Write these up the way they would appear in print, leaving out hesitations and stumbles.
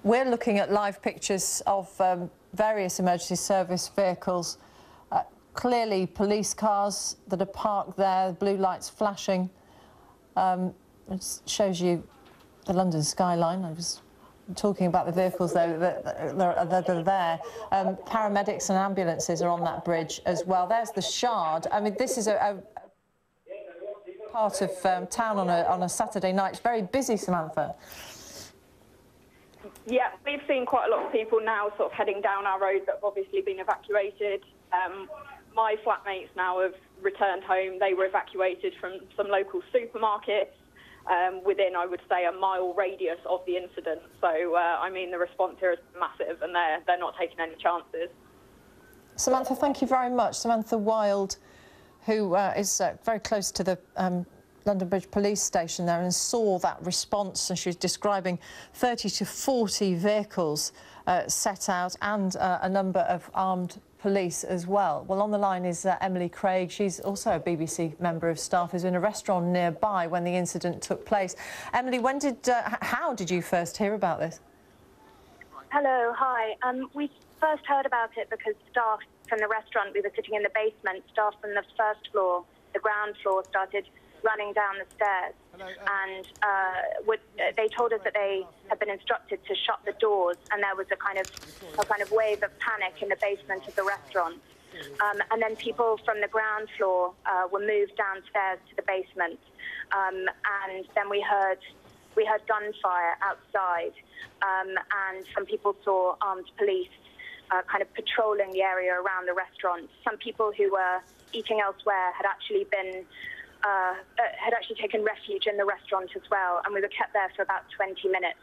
We're looking at live pictures of various emergency service vehicles. Clearly police cars that are parked there, blue lights flashing. It shows you the London skyline. I was talking about the vehicles that are there. Paramedics and ambulances are on that bridge as well. There's the Shard. I mean, this is a part of town on a Saturday night. It's very busy, Samantha. Yeah, we've seen quite a lot of people now sort of heading down our road that have obviously been evacuated. My flatmates now have returned home. They were evacuated from some local supermarkets within, I would say, a mile radius of the incident. So, I mean, the response here is massive, and they're not taking any chances. Samantha, thank you very much. Samantha Wild, who is very close to the London Bridge Police Station there and saw that response, and she was describing 30 to 40 vehicles set out and a number of armed police as well. Well, on the line is Emily Craig. She's also a BBC member of staff who's in a restaurant nearby when the incident took place. Emily, how did you first hear about this? Hello, hi. We first heard about it because staff from the restaurant, we were sitting in the basement, staff from the first floor, the ground floor, started running down the stairs. Hello, and they told us that they had been instructed to shut the doors, and there was a kind of wave of panic in the basement of the restaurant. And then people from the ground floor were moved downstairs to the basement, and then we heard gunfire outside, and some people saw armed police kind of patrolling the area around the restaurant. Some people who were eating elsewhere had actually taken refuge in the restaurant as well, and we were kept there for about 20 minutes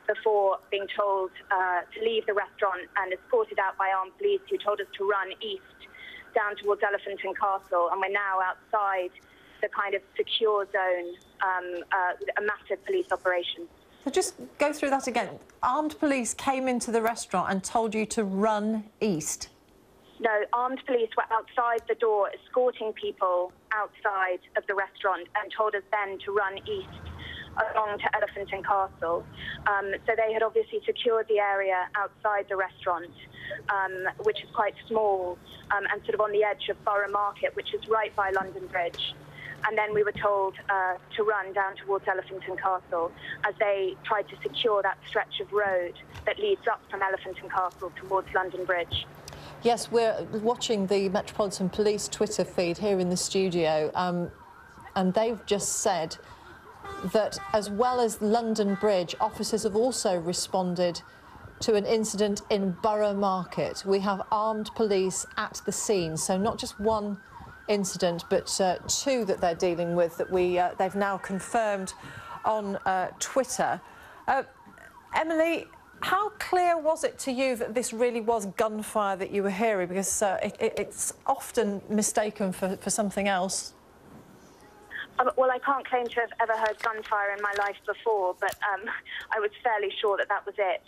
before being told to leave the restaurant and escorted out by armed police, who told us to run east down towards Elephant and Castle, and we're now outside the kind of secure zone, a massive police operation. So just go through that again. Armed police came into the restaurant and told you to run east? No, armed police were outside the door escorting people outside of the restaurant and told us then to run east along to Elephant and Castle. So they had obviously secured the area outside the restaurant, which is quite small, and sort of on the edge of Borough Market, which is right by London Bridge. And then we were told to run down towards Elephant and Castle as they tried to secure that stretch of road that leads up from Elephant and Castle towards London Bridge. Yes, we're watching the Metropolitan Police Twitter feed here in the studio, and they've just said that as well as London Bridge, officers have also responded to an incident in Borough Market. We have armed police at the scene, so not just one incident, but two that they're dealing with that they've now confirmed on Twitter. Emily, how clear was it to you that this really was gunfire that you were hearing? Because it's often mistaken for something else. Well, I can't claim to have ever heard gunfire in my life before, but I was fairly sure that that was it.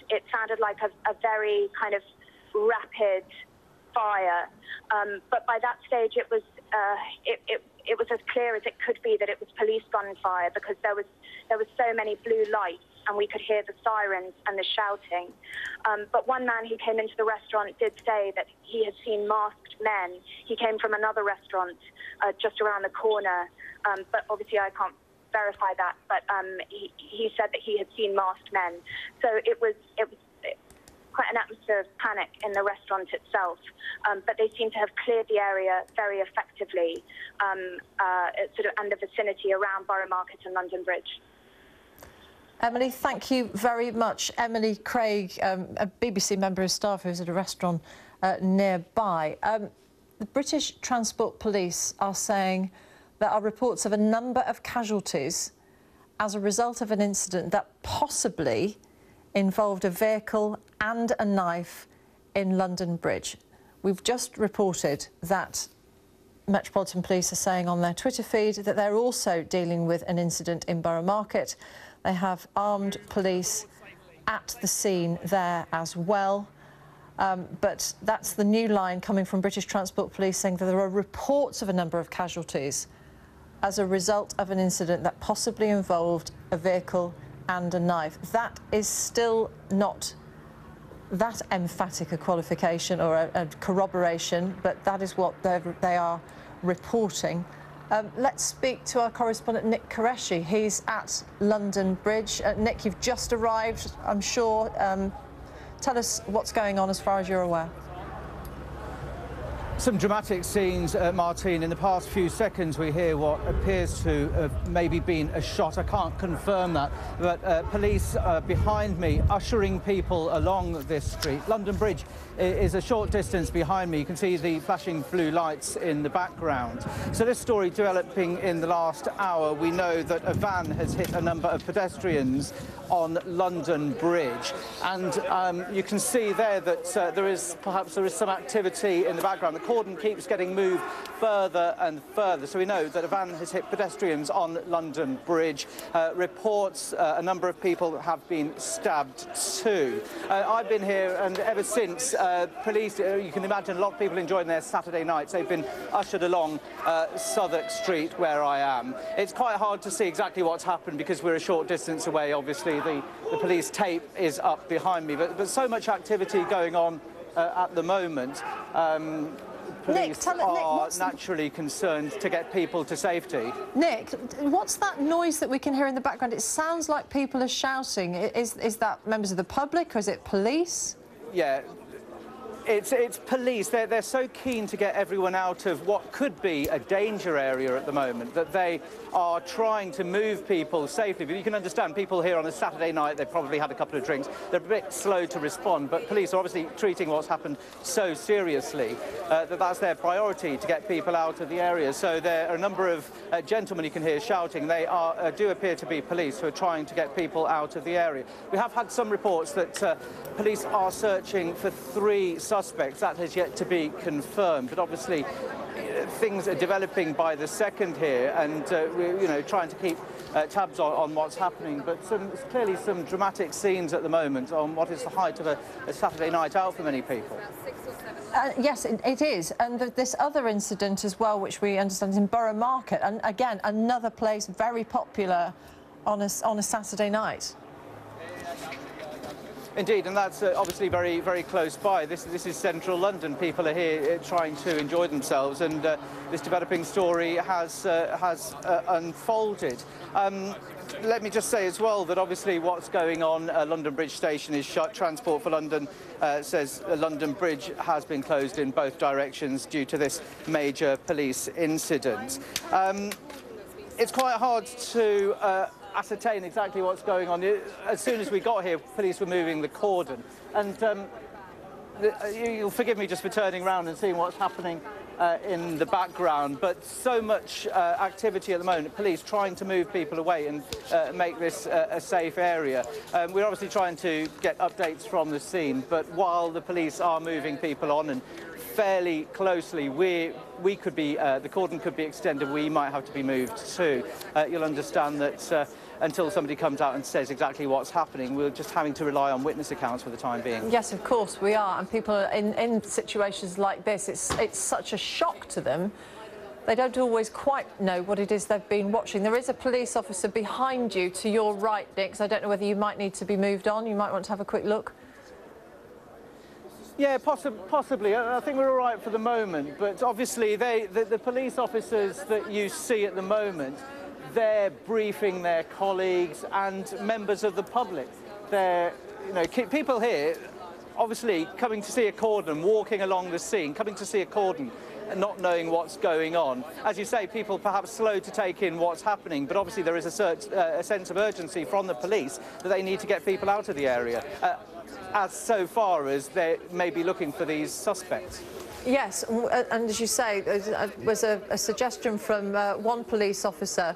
It sounded like a very kind of rapid fire, but by that stage it was as clear as it could be that it was police gunfire, because there was so many blue lights and we could hear the sirens and the shouting. But one man who came into the restaurant did say that he had seen masked men. He came from another restaurant just around the corner, but obviously I can't verify that, but he said that he had seen masked men. So it was quite an atmosphere of panic in the restaurant itself, but they seem to have cleared the area very effectively, sort of and the vicinity around Borough Market and London Bridge. Emily, thank you very much. Emily Craig, a BBC member of staff who's at a restaurant nearby. The British Transport Police are saying there are reports of a number of casualties as a result of an incident that possibly involved a vehicle and a knife in London Bridge. We've just reported that Metropolitan Police are saying on their Twitter feed that they're also dealing with an incident in Borough Market. They have armed police at the scene there as well. But that's the new line coming from British Transport Police saying that there are reports of a number of casualties as a result of an incident that possibly involved a vehicle and a knife. That is still not that emphatic a qualification or a corroboration, but that is what they are reporting. Let's speak to our correspondent Nick Qureshi. He's at London Bridge. Nick, you've just arrived, I'm sure. Tell us what's going on as far as you're aware. Some dramatic scenes, Martine. In the past few seconds, we hear what appears to have maybe been a shot. I can't confirm that, but police behind me ushering people along this street. London Bridge is a short distance behind me. You can see the flashing blue lights in the background. So this story developing in the last hour, we know that a van has hit a number of pedestrians on London Bridge, and you can see there that there is some activity in the background. The cordon keeps getting moved further and further, so we know that a van has hit pedestrians on London Bridge. Reports a number of people have been stabbed too. I've been here, and ever since police, you can imagine a lot of people enjoying their Saturday nights. They've been ushered along Southwark Street where I am. It's quite hard to see exactly what's happened because we're a short distance away. Obviously the police tape is up behind me, but so much activity going on at the moment. Police are naturally concerned to get people to safety. Nick, what's that noise that we can hear in the background? It sounds like people are shouting. Is that members of the public or is it police? Yeah. It's police. They're so keen to get everyone out of what could be a danger area at the moment that they are trying to move people safely. But you can understand people here on a Saturday night, they've probably had a couple of drinks. They're a bit slow to respond, but police are obviously treating what's happened so seriously that that's their priority, to get people out of the area. So there are a number of gentlemen you can hear shouting. They do appear to be police who are trying to get people out of the area. We have had some reports that police are searching for 3 suspects. That has yet to be confirmed, but obviously things are developing by the second here, and we're trying to keep tabs on what's happening. But clearly some dramatic scenes at the moment on what is the height of a Saturday night out for many people. Yes, it is, and this other incident as well, which we understand is in Borough Market, and again another place very popular on a Saturday night. Indeed, and that's obviously very, very close by. This is central London. People are here trying to enjoy themselves, and this developing story has unfolded. Let me just say as well that obviously what's going on, London Bridge Station is shut. Transport for London says London Bridge has been closed in both directions due to this major police incident. It's quite hard to ascertain exactly what's going on. As soon as we got here, police were moving the cordon, and you'll forgive me just for turning around and seeing what's happening in the background, but so much activity at the moment, police trying to move people away and make this a safe area. We're obviously trying to get updates from the scene, but while the police are moving people on and fairly closely, we could be, the cordon could be extended, we might have to be moved too. You'll understand that until somebody comes out and says exactly what's happening, we're just having to rely on witness accounts for the time being. Yes, of course we are, and people in situations like this, it's such a shock to them. They don't always quite know what it is they've been watching. There is a police officer behind you to your right, Nick, so I don't know whether you might need to be moved on. You might want to have a quick look. Yeah, possibly. I think we're all right for the moment, but obviously the police officers that you see at the moment, they're briefing their colleagues and members of the public. They're, people here, obviously coming to see a cordon, walking along the scene, coming to see a cordon, and not knowing what's going on. As you say, people perhaps slow to take in what's happening, but obviously there is a sense of urgency from the police that they need to get people out of the area, as so far as they may be looking for these suspects. Yes, and as you say, there was a suggestion from one police officer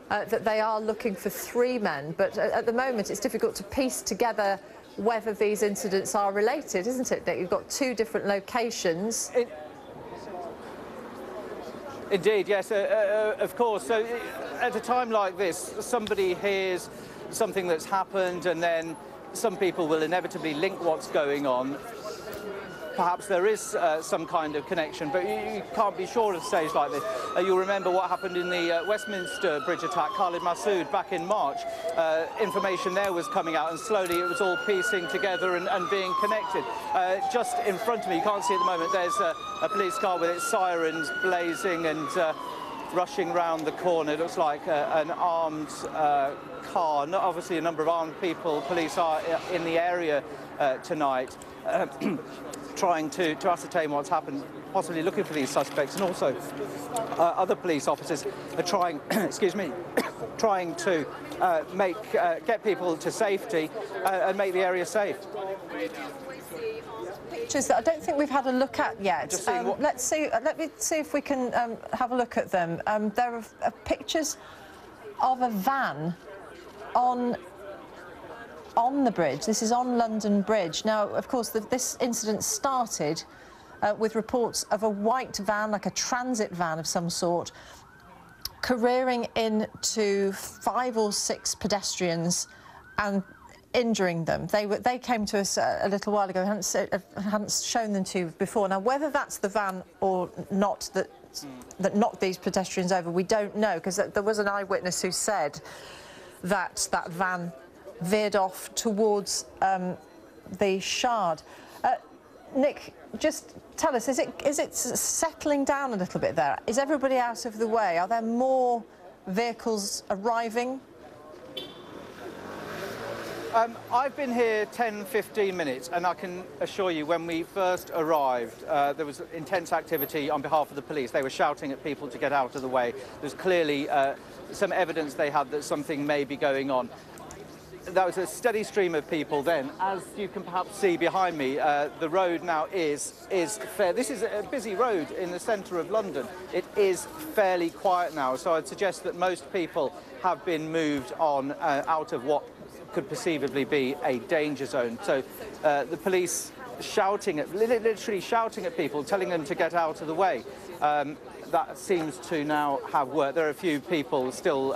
that they are looking for 3 men, but at the moment it's difficult to piece together whether these incidents are related, isn't it? That you've got 2 different locations. Indeed, yes, of course. So at a time like this, somebody hears something that's happened, and then some people will inevitably link what's going on. perhaps there is some kind of connection, but you can't be sure at a stage like this. You'll remember what happened in the Westminster Bridge attack, Khalid Masood, back in March. Information there was coming out, and slowly it was all piecing together and being connected. Just in front of me, you can't see at the moment, there's a police car with its sirens blazing and rushing round the corner. It looks like an armed car. Obviously a number of armed people, police are in the area tonight, trying to ascertain what's happened, possibly looking for these suspects, and also other police officers are trying, excuse me, trying to get people to safety and make the area safe. Pictures that I don't think we've had a look at yet. Let's see. Let me see if we can have a look at them. There are pictures of a van on the bridge. This is on London Bridge. Now, of course, this incident started with reports of a white van, like a transit van of some sort, careering into 5 or 6 pedestrians and injuring them. They came to us a little while ago. Hadn't shown them to you before. Now, whether that's the van or not that knocked these pedestrians over, we don't know, because there was an eyewitness who said that that van veered off towards the Shard. Nick, just tell us, is it settling down a little bit there? Is everybody out of the way? Are there more vehicles arriving? I've been here 10-15 minutes, and I can assure you, when we first arrived, there was intense activity on behalf of the police. They were shouting at people to get out of the way. There's clearly some evidence they had that something may be going on. That was a steady stream of people then. As you can perhaps see behind me, the road now is fair. This is a busy road in the centre of London. It is fairly quiet now, so I'd suggest that most people have been moved on out of what could perceivably be a danger zone. So the police literally shouting at people, telling them to get out of the way. That seems to now have worked. There are a few people still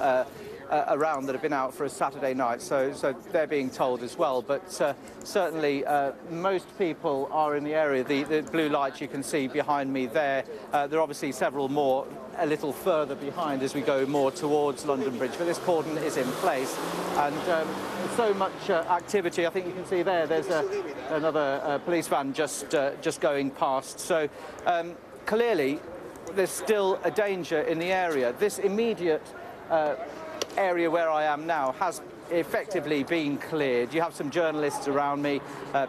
around that have been out for a Saturday night, so they're being told as well. But certainly most people are in the area. The blue lights you can see behind me there. There are obviously several more a little further behind as we go more towards London Bridge, but this cordon is in place, and so much activity. I think you can see there's another police van just going past. So clearly there's still a danger in the area. This immediate area where I am now has effectively been cleared. You have some journalists around me,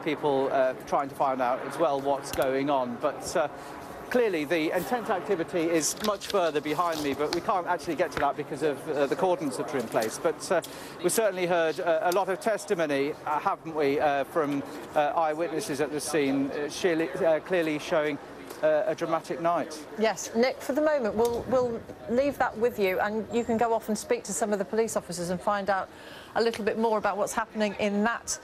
people trying to find out as well what's going on, but clearly the intense activity is much further behind me, but we can't actually get to that because of the cordons that are in place. But we've certainly heard a lot of testimony, haven't we, from eyewitnesses at the scene, clearly showing a dramatic night. Yes, Nick, for the moment, we'll leave that with you, and you can go off and speak to some of the police officers and find out a little bit more about what's happening in that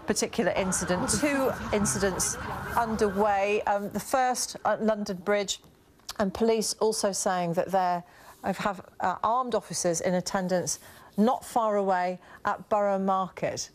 particular incident. 2 incidents underway. The first at London Bridge, and police also saying that they have armed officers in attendance not far away at Borough Market.